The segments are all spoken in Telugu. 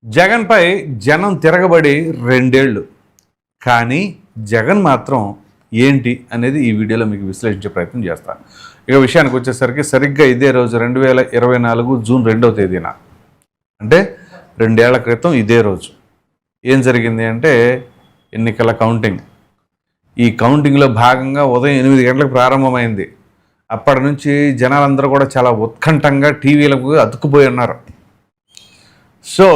జగన్పై జనం తిరగబడి 2 ఏళ్ళు. కానీ జగన్ మాత్రం ఏంటి అనేది ఈ వీడియోలో మీకు విశ్లేషించే ప్రయత్నం చేస్తాను. ఇక విషయానికి వచ్చేసరికి సరిగ్గా ఇదే రోజు 2024 జూన్ 2వ తేదీన, అంటే 2 ఏళ్ల క్రితం ఇదే రోజు ఏం జరిగింది అంటే ఎన్నికల కౌంటింగ్. ఈ కౌంటింగ్లో భాగంగా ఉదయం 8 గంటలకు ప్రారంభమైంది. అప్పటి నుంచి జనాలందరూ కూడా చాలా ఉత్కంఠంగా టీవీలకు అతుక్కుపోయి ఉన్నారు. సో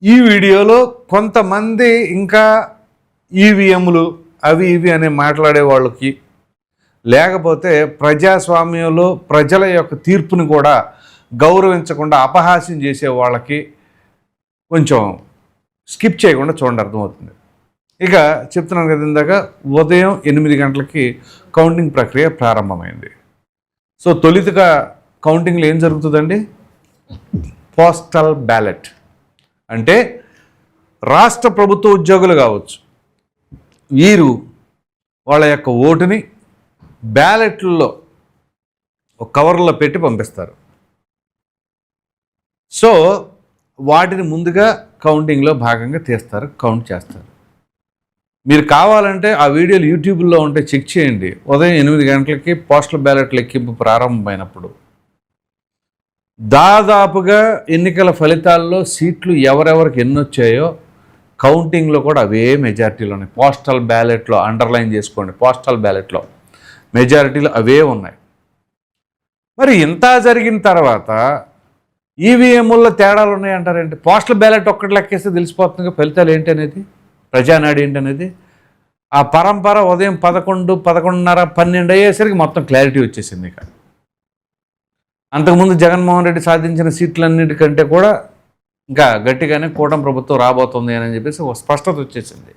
ఈ వీడియోలో కొంతమంది ఇంకా ఈవీఎంలు అవి ఇవి అని మాట్లాడే వాళ్ళకి, లేకపోతే ప్రజాస్వామ్యంలో ప్రజల యొక్క తీర్పుని కూడా గౌరవించకుండా అపహాస్యం చేసే వాళ్ళకి కొంచెం స్కిప్ చేయకుండా చూడండి, అర్థమవుతుంది. ఇక చెప్తున్నాను కదా ఇందాక, ఉదయం 8 గంటలకి కౌంటింగ్ ప్రక్రియ ప్రారంభమైంది. సో తొలితగా కౌంటింగ్లో ఏం జరుగుతుందండి? పోస్టల్ బ్యాలెట్ అంటే రాష్ట్ర ప్రభుత్వ ఉద్యోగులు కావచ్చు, వీరు వాళ్ళ యొక్క ఓటుని బ్యాలెట్లలో ఒక కవర్లో పెట్టి పంపిస్తారు. సో వాటిని ముందుగా కౌంటింగ్లో భాగంగా తీస్తారు, కౌంట్ చేస్తారు. మీరు కావాలంటే ఆ వీడియోలు యూట్యూబ్లో ఉంటే చెక్ చేయండి. ఉదయం 8 గంటలకి పోస్టల్ బ్యాలెట్ లెక్కింపు ప్రారంభమైనప్పుడు దాదాపుగా ఎన్నికల ఫలితాల్లో సీట్లు ఎవరెవరికి ఎన్ని వచ్చాయో కౌంటింగ్లో కూడా అవే మెజారిటీలు ఉన్నాయి. పోస్టల్ బ్యాలెట్లో అండర్లైన్ చేసుకోండి, పోస్టల్ బ్యాలెట్లో మెజారిటీలు అవే ఉన్నాయి. మరి ఇంత జరిగిన తర్వాత ఈవీఎంల్లో తేడాలు ఉన్నాయంటారేంటి? పోస్టల్ బ్యాలెట్ ఒక్కటి లెక్కేస్తే తెలిసిపోతుంది ఫలితాలు ఏంటి అనేది, ప్రజానాడి ఏంటి అనేది. ఆ పరంపర ఉదయం 11, 11:30, 12 అయ్యేసరికి మొత్తం క్లారిటీ వచ్చేసింది. ఇక అంతకుముందు జగన్మోహన్ రెడ్డి సాధించిన సీట్లన్నిటికంటే కూడా ఇంకా గట్టిగానే కూటమి ప్రభుత్వం రాబోతుంది అని చెప్పేసి ఒక స్పష్టత వచ్చేసింది.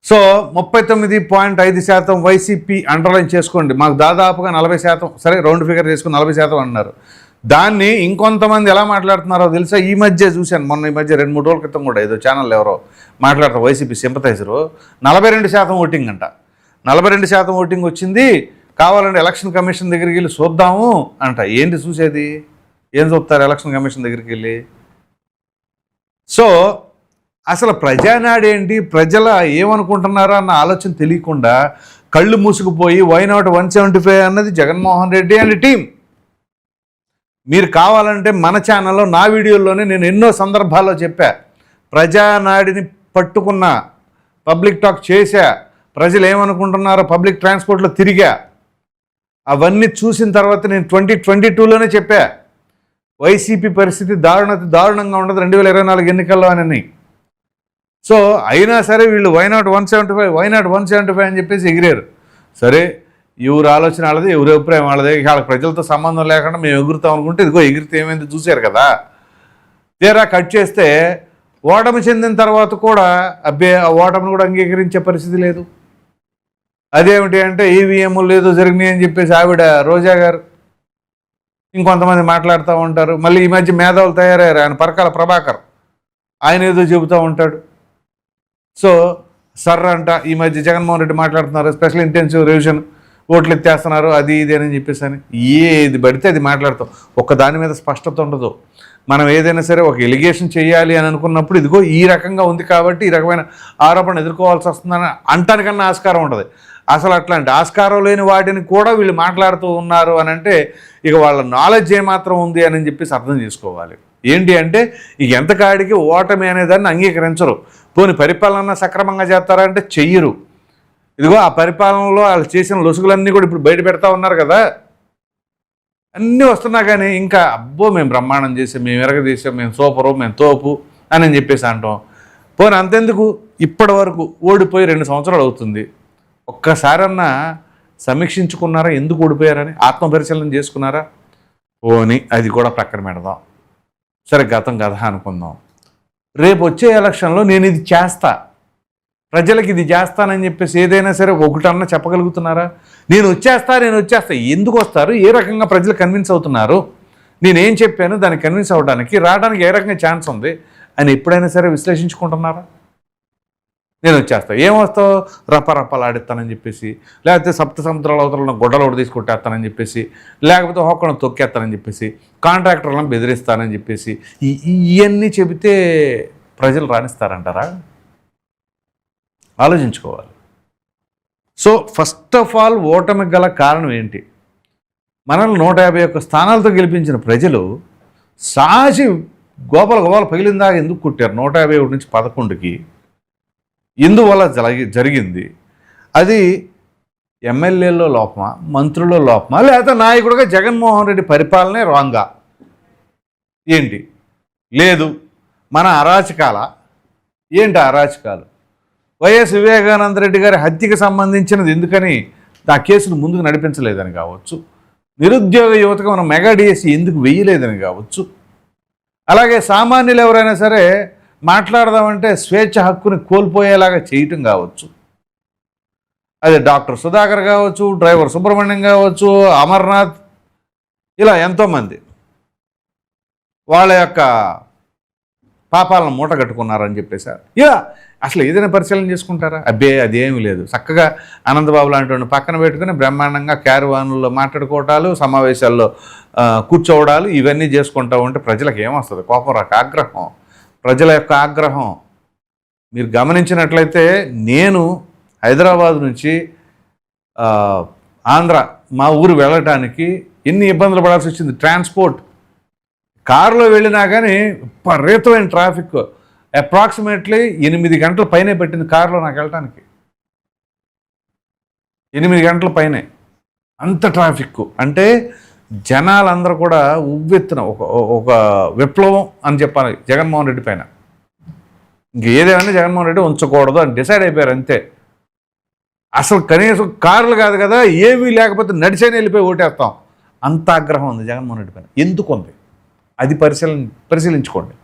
సో 39.5% వైసీపీ అండర్లైన్ చేసుకోండి. మాకు దాదాపుగా 40%, సరే రౌండ్ ఫిగర్ చేసుకుని 40% అన్నారు. దాన్ని ఇంకొంతమంది ఎలా మాట్లాడుతున్నారో తెలుసా? ఈ మధ్య చూశాను, మొన్న ఈ మధ్య 2-3 రోజుల క్రితం కూడా ఏదో ఛానల్ ఎవరో మాట్లాడతారు, వైసీపీ సింపథైజరు, 42% ఓటింగ్ అంట. 42% ఓటింగ్ వచ్చింది, కావాలంటే ఎలక్షన్ కమిషన్ దగ్గరికి వెళ్ళి చూద్దాము అంట. ఏంటి చూసేది? ఏం చూస్తారు ఎలక్షన్ కమిషన్ దగ్గరికి వెళ్ళి? సో అసలు ప్రజానాడు ఏంటి, ప్రజల ఏమనుకుంటున్నారో అన్న ఆలోచన తెలియకుండా కళ్ళు మూసుకుపోయి వై నాట్ 175 అన్నది జగన్మోహన్ రెడ్డి అండ్ టీం. మీరు కావాలంటే మన ఛానల్లో నా వీడియోల్లోనే నేను ఎన్నో సందర్భాల్లో చెప్పా, ప్రజానాడిని పట్టుకున్న, పబ్లిక్ టాక్ చేశా, ప్రజలు ఏమనుకుంటున్నారో పబ్లిక్ ట్రాన్స్పోర్ట్లో తిరిగా. అవన్నీ చూసిన తర్వాత నేను 2022లోనే చెప్పా, వైసీపీ పరిస్థితి దారుణంగా ఉండదు 2024 ఎన్నికల్లో అని. సో అయినా సరే వీళ్ళు వై నాట్ 175 అని చెప్పేసి ఎగిరారు. సరే, ఎవరు ఆలోచన వాళ్ళది, ఎవరి అభిప్రాయం వాళ్ళదే, వాళ్ళకి ప్రజలతో సంబంధం లేకుండా మేము ఎగురుతాం అనుకుంటే ఇదిగో ఎగిరితే ఏమైంది చూశారు కదా. తీరా కట్ చేస్తే ఓటమి చెందిన తర్వాత కూడా అబ్బే ఆ ఓటమిని కూడా అంగీకరించే పరిస్థితి లేదు. అదేమిటి అంటే ఈవీఎంలు ఏదో జరిగినాయి అని చెప్పేసి ఆవిడ రోజా గారు, ఇంకొంతమంది మాట్లాడుతూ ఉంటారు. మళ్ళీ ఈ మధ్య మేధావులు తయారయ్యారు, ఆయన పరకాల ప్రభాకర్, ఆయన ఏదో చెబుతూ ఉంటాడు. సో అంట ఈ మధ్య జగన్మోహన్ రెడ్డి మాట్లాడుతున్నారు, స్పెషల్ ఇంటెన్సివ్ రివిజన్, ఓట్లు ఎత్తేస్తున్నారు, అది ఇది అని చెప్పేసి అని ఏది పడితే అది మాట్లాడతాం. ఒక్క దాని మీద స్పష్టత ఉండదు. మనం ఏదైనా సరే ఒక ఎలిగేషన్ చేయాలి అని అనుకున్నప్పుడు ఇదిగో ఈ రకంగా ఉంది కాబట్టి ఈ రకమైన ఆరోపణ ఎదుర్కోవాల్సి వస్తుందని అంటానికన్నా ఆస్కారం ఉంటుంది. అసలు అట్లాంటి ఆస్కారం లేని వాటిని కూడా వీళ్ళు మాట్లాడుతూ ఉన్నారు అని అంటే ఇక వాళ్ళ నాలెడ్జ్ ఏమాత్రం ఉంది అని చెప్పేసి అర్థం చేసుకోవాలి. ఏంటి అంటే ఇక ఎంతకాడికి ఓటమి అనేదాన్ని అంగీకరించరు. పోని పరిపాలన సక్రమంగా చేస్తారా అంటే చెయ్యరు. ఇదిగో ఆ పరిపాలనలో వాళ్ళు చేసిన లొసుగులన్నీ కూడా ఇప్పుడు బయట పెడతా ఉన్నారు కదా, అన్నీ వస్తున్నా కానీ ఇంకా అబ్బో మేము బ్రహ్మాండం చేసాం, మేము ఎరగదీసాం, మేము సూపరు, మేము తోపు అని చెప్పేసి అంటాం. పోనీ అంతెందుకు, ఇప్పటి వరకు ఓడిపోయి 2 సంవత్సరాలు అవుతుంది. ఒక్కసారన్నా సమీక్షించుకున్నారా ఎందుకు ఓడిపోయారని? ఆత్మపరిశీలన చేసుకున్నారా? పోనీ అది కూడా ప్రక్కన పెడదాం, సరే గతం కథ అనుకుందాం. రేపు వచ్చే ఎలక్షన్లో నేను ఇది చేస్తా, ప్రజలకు ఇది చేస్తానని చెప్పేసి ఏదైనా సరే ఒకటన్నా చెప్పగలుగుతున్నారా? నేను వచ్చేస్తా ఎందుకు వస్తారు? ఏ రకంగా ప్రజలు కన్విన్స్ అవుతున్నారు? నేనేం చెప్పాను దానికి కన్విన్స్ అవ్వడానికి, రావడానికి ఏ రకంగా ఛాన్స్ ఉంది అని ఎప్పుడైనా సరే విశ్లేషించుకుంటున్నారా? నేను వచ్చేస్తాను. ఏమొస్తావు? రప్పరప్పలాడిస్తానని చెప్పేసి, లేకపోతే సప్త సముద్రాల అవతల గొడ్డలోడు తీసుకొట్టేస్తానని చెప్పేసి, లేకపోతే ఒక్కడిని తొక్కేస్తానని చెప్పేసి, కాంట్రాక్టర్లను బెదిరిస్తానని చెప్పేసి, ఇవన్నీ చెబితే ప్రజలు రాణిస్తారంటారా? ఆలోచించుకోవాలి. సో ఫస్ట్ ఆఫ్ ఆల్ ఓటమికి గల కారణం ఏంటి? మనల్ని 151 స్థానాలతో గెలిపించిన ప్రజలు సాచి గోపాల పగిలిందాక ఎందుకు కొట్టారు? 151 నుంచి 11కి ఎందువల్ల జరిగింది? అది ఎమ్మెల్యేలో లోపమా, మంత్రుల్లో లోపమా, లేకపోతే నాయకుడిగా జగన్మోహన్ రెడ్డి పరిపాలనే రాంగా ఏంటి? లేదు, మన అరాచకాల ఏంటి? అరాచకాలు వైఎస్ వివేకానంద రెడ్డి గారి హత్యకి సంబంధించినది ఎందుకని ఆ కేసును ముందుకు నడిపించలేదని కావచ్చు, నిరుద్యోగ యువతకు మనం మెగా డిఎస్సి ఎందుకు వేయలేదని కావచ్చు, అలాగే సామాన్యులు ఎవరైనా సరే మాట్లాడదామంటే స్వేచ్ఛ హక్కుని కోల్పోయేలాగా చేయటం కావచ్చు, అది డాక్టర్ సుధాకర్ కావచ్చు, డ్రైవర్ సుబ్రహ్మణ్యం కావచ్చు, అమర్నాథ్, ఇలా ఎంతోమంది వాళ్ళ యొక్క పాపాలను మూట కట్టుకున్నారని చెప్పేశారు. ఇలా అసలు ఏదైనా పరిశీలన చేసుకుంటారా? అబ్బే అదేమీ లేదు. చక్కగా ఆనందబాబు లాంటి వాడిని పక్కన పెట్టుకుని బ్రహ్మాండంగా క్యారవాన్లో మాట్లాడుకోవటాలు, సమావేశాల్లో కూర్చోవడాలు, ఇవన్నీ చేసుకుంటా ఉంటే ప్రజలకు ఏమొస్తుంది? కోపం రాక, ఆగ్రహం, ప్రజల యొక్క ఆగ్రహం. మీరు గమనించినట్లయితే నేను హైదరాబాద్ నుంచి ఆంధ్ర మా ఊరు వెళ్ళటానికి ఎన్ని ఇబ్బందులు పడాల్సి వచ్చింది. ట్రాన్స్పోర్ట్ కారులో వెళ్ళినా కానీ విపరీతమైన ట్రాఫిక్, అప్రాక్సిమేట్లీ 8 గంటల పైనే పెట్టింది కారులో నాకు వెళ్ళటానికి. 8 గంటల పైనే, అంత ట్రాఫిక్. అంటే జనాలందరూ కూడా ఉవ్వెత్తున ఒక విప్లవం అని చెప్పాలి జగన్మోహన్ రెడ్డి పైన. ఇంకేదేమైనా జగన్మోహన్ రెడ్డి ఉంచకూడదు అని డిసైడ్ అయిపోయారు అంతే. అసలు కనీసం కార్లు కాదు కదా, ఏమీ లేకపోతే నడిచైనా వెళ్ళిపోయి ఓటేస్తాం, అంత ఆగ్రహం ఉంది జగన్మోహన్ రెడ్డి పైన. ఎందుకు ఉంది అది పరిశీలించుకోండి.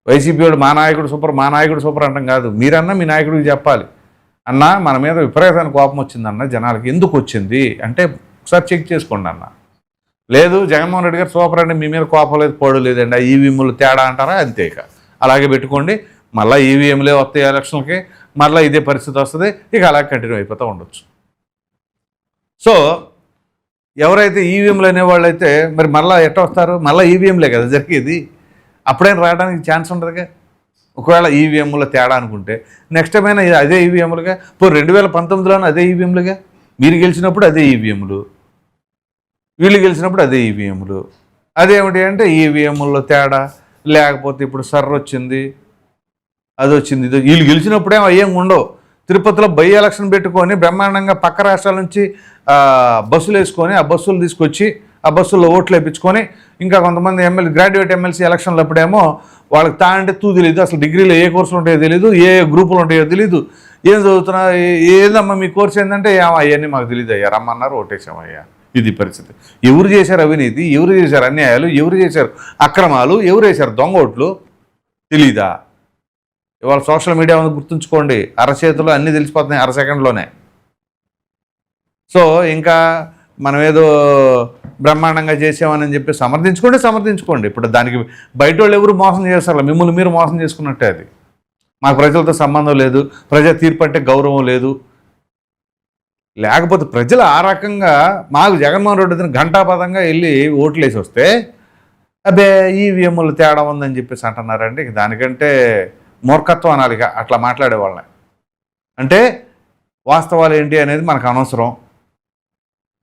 వైసీపీ వాడు మా నాయకుడు సూపర్ అంటాం కాదు, మీరన్నా మీ నాయకుడికి చెప్పాలి, అన్న మన మీద విపరీతమైన కోపం వచ్చిందన్న జనాలకి, ఎందుకు వచ్చింది అంటే ఒకసారి చెక్ చేసుకోండి అన్న. లేదు జగన్మోహన్ రెడ్డి గారు సూపర్ అండి, మీ మీద కోపం లేదు, పోడు లేదండి, ఆ ఈవీఎంలు తేడా అంటారా, అంతే. ఇక అలాగే పెట్టుకోండి, మళ్ళీ ఈవీఎంలే వస్తాయి ఎలక్షన్లకి, మళ్ళీ ఇదే పరిస్థితి వస్తుంది, ఇక అలాగే కంటిన్యూ అయిపోతూ ఉండొచ్చు. సో ఎవరైతే ఈవీఎంలు అనేవాళ్ళు అయితే మరి మళ్ళీ ఎట్ట వస్తారు? మళ్ళీ ఈవీఎంలే కదా జరిగేది, అప్పుడైనా రావడానికి ఛాన్స్ ఉండదుగా. ఒకవేళ ఈవీఎంలో తేడా అనుకుంటే నెక్స్ట్ టైం అయినా అదే ఈవీఎంలుగా, ఇప్పుడు 2019లోనే అదే ఈవీఎంలుగా, మీరు గెలిచినప్పుడు అదే ఈవీఎంలు, వీళ్ళు గెలిచినప్పుడు అదే ఈవీఎంలు. అదేమిటి అంటే ఈవీఎంలో తేడా, లేకపోతే ఇప్పుడు సర్ర వచ్చింది, అది వచ్చింది, ఇది వీళ్ళు గెలిచినప్పుడేమో ఏం ఉండవు. తిరుపతిలో బై ఎలక్షన్ పెట్టుకొని బ్రహ్మాండంగా పక్క రాష్ట్రాల నుంచి బస్సులు వేసుకొని ఆ బస్సులు తీసుకొచ్చి ఆ బస్సుల్లో ఓట్లు వేయించుకొని, ఇంకా కొంతమంది గ్రాడ్యుయేట్ ఎమ్మెల్సీ ఎలక్షన్లు అప్పుడేమో వాళ్ళకి అంటే తెలియదు, అసలు డిగ్రీలో ఏ కోర్సులు ఉంటాయో తెలియదు, ఏ గ్రూపులు ఉంటాయో తెలియదు, ఏం చదువుతున్నా, ఏదమ్మా మీ కోర్సు ఏంటంటే అవన్నీ మాకు తెలియదు అయ్యా, రమ్మన్నారు ఓటేసామయ్యా. ఇది పరిస్థితి. ఎవరు చేశారు అవినీతి, ఎవరు చేశారు అన్యాయాలు, ఎవరు చేశారు అక్రమాలు, ఎవరు వేశారు దొంగ ఓట్లు తెలీదా? ఇవాళ సోషల్ మీడియా ఉంది, గుర్తుంచుకోండి, అరచేతులు అన్నీ తెలిసిపోతున్నాయి అరసెకండ్లోనే. సో ఇంకా మనం ఏదో బ్రహ్మాండంగా చేసామని చెప్పి సమర్థించుకోండి. ఇప్పుడు దానికి బయట వాళ్ళు ఎవరు మోసం చేస్తారు, మిమ్మల్ని మీరు మోసం చేసుకున్నట్టే. అది మాకు ప్రజలతో సంబంధం లేదు, ప్రజా తీర్పు అంటే గౌరవం లేదు. లేకపోతే ప్రజలు ఆ రకంగా మాకు జగన్మోహన్ రెడ్డిని ఘంటాపథంగా వెళ్ళి ఓట్లు వేసి వస్తే అబ్బే ఈవీఎంలు తేడా ఉందని చెప్పేసి అంటున్నారండి. దానికంటే మూర్ఖత్వం అనాలి అట్లా మాట్లాడే వాళ్ళని. అంటే వాస్తవాలు ఏంటి అనేది మనకు అనవసరం.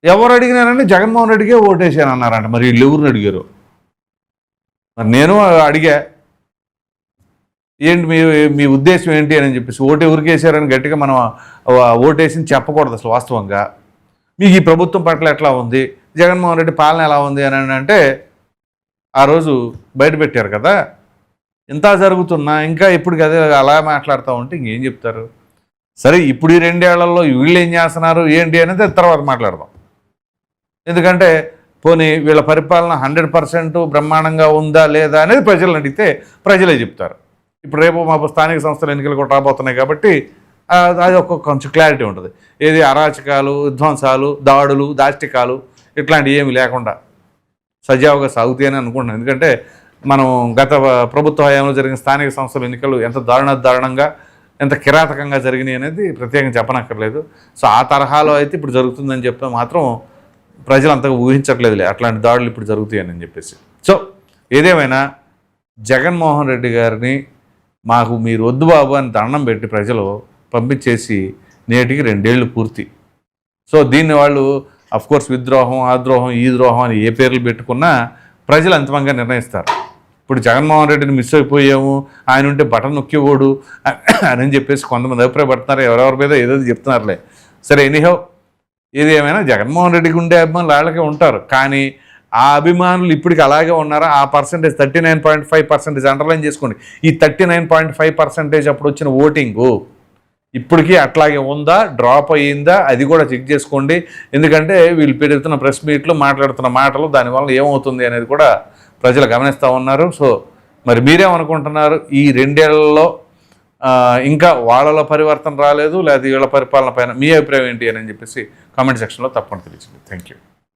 ఎవరు అడిగినారంటే జగన్మోహన్ రెడ్డికే ఓటేసాను అన్నారంట. మరి వీళ్ళు ఎవరిని అడిగారు? మరి నేను అడిగా, ఏంటి మీ ఉద్దేశం ఏంటి అని చెప్పేసి. ఓటు ఎవరికి వేసారని గట్టిగా మనం ఓటేసి చెప్పకూడదు అసలు. వాస్తవంగా మీకు ఈ ప్రభుత్వం పట్ల ఎట్లా ఉంది, జగన్మోహన్ రెడ్డి పాలన ఎలా ఉంది అని అంటే ఆ రోజు బయట పెట్టారు కదా. ఇంత జరుగుతున్నా ఇంకా ఇప్పుడు కదా అలా మాట్లాడుతూ ఉంటే ఇంకేం చెప్తారు? సరే ఇప్పుడు ఈ 2 ఏళ్లలో వీళ్ళు ఏం చేస్తున్నారు ఏంటి అనేది తర్వాత మాట్లాడదాం. ఎందుకంటే పోనీ వీళ్ళ పరిపాలన 100% బ్రహ్మాండంగా ఉందా లేదా అనేది ప్రజలను అడిగితే ప్రజలే చెప్తారు. ఇప్పుడు రేపు మా స్థానిక సంస్థల ఎన్నికలు కూడా రాబోతున్నాయి కాబట్టి అది కొంచెం క్లారిటీ ఉంటుంది. ఏది అరాచకాలు, విధ్వంసాలు, దాడులు, దాష్టికాలు ఇట్లాంటివి ఏమి లేకుండా సజావుగా సాగుతాయని అనుకుంటున్నాను. ఎందుకంటే మనం గత ప్రభుత్వ హయాంలో జరిగిన స్థానిక సంస్థల ఎన్నికలు ఎంత దారుణంగా ఎంత కిరాతకంగా జరిగినాయి అనేది ప్రత్యేకంగా చెప్పనక్కర్లేదు. సో ఆ తరహాలో అయితే ఇప్పుడు జరుగుతుందని చెప్పి మాత్రం ప్రజలు అంతగా ఊహించట్లేదులే అట్లాంటి దాడులు ఇప్పుడు జరుగుతాయని చెప్పేసి. సో ఏదేమైనా జగన్మోహన్ రెడ్డి గారిని మాకు మీరు వద్దు బాబు అని దండం పెట్టి ప్రజలు పంపించేసి నేటికి 2 ఏళ్ళు పూర్తి. సో దీన్ని వాళ్ళు అఫ్కోర్స్ విద్రోహం, ఆ ద్రోహం, ఈ ద్రోహం అని ఏ పేర్లు పెట్టుకున్నా ప్రజలు అంతిమంగా నిర్ణయిస్తారు. ఇప్పుడు జగన్మోహన్ రెడ్డిని మిస్ అయిపోయాము, ఆయన ఉంటే బటన్ నొక్కేవాడు అని చెప్పేసి కొంతమంది అభిప్రాయపడుతున్నారు. ఎవరెవరి మీద ఏదో చెప్తున్నారులే. సరే, ఎనీహౌ ఏది ఏమైనా జగన్మోహన్ రెడ్డికి ఉండే అభిమానులు వాళ్ళకే ఉంటారు. కానీ ఆ అభిమానులు ఇప్పటికి అలాగే ఉన్నారా? ఆ పర్సంటేజ్ 39.5% అండర్లైన్ చేసుకోండి. ఈ 39.5% అప్పుడు వచ్చిన ఓటింగు ఇప్పటికీ అట్లాగే ఉందా, డ్రాప్ అయ్యిందా, అది కూడా చెక్ చేసుకోండి. ఎందుకంటే వీళ్ళు పెరుగుతున్న ప్రెస్ మీట్లు, మాట్లాడుతున్న మాటలు దానివల్ల ఏమవుతుంది అనేది కూడా ప్రజలు గమనిస్తూ ఉన్నారు. సో మరి మీరేమనుకుంటున్నారు? ఈ 2 ఏళ్లలో ఇంకా వాళ్ళలో పరివర్తన రాలేదు, లేదా వీళ్ళ పరిపాలన పైన మీ అభిప్రాయం ఏంటి అని చెప్పేసి కామెంట్ సెక్షన్లో తప్పకుండా తెలియజేయండి. Thank you.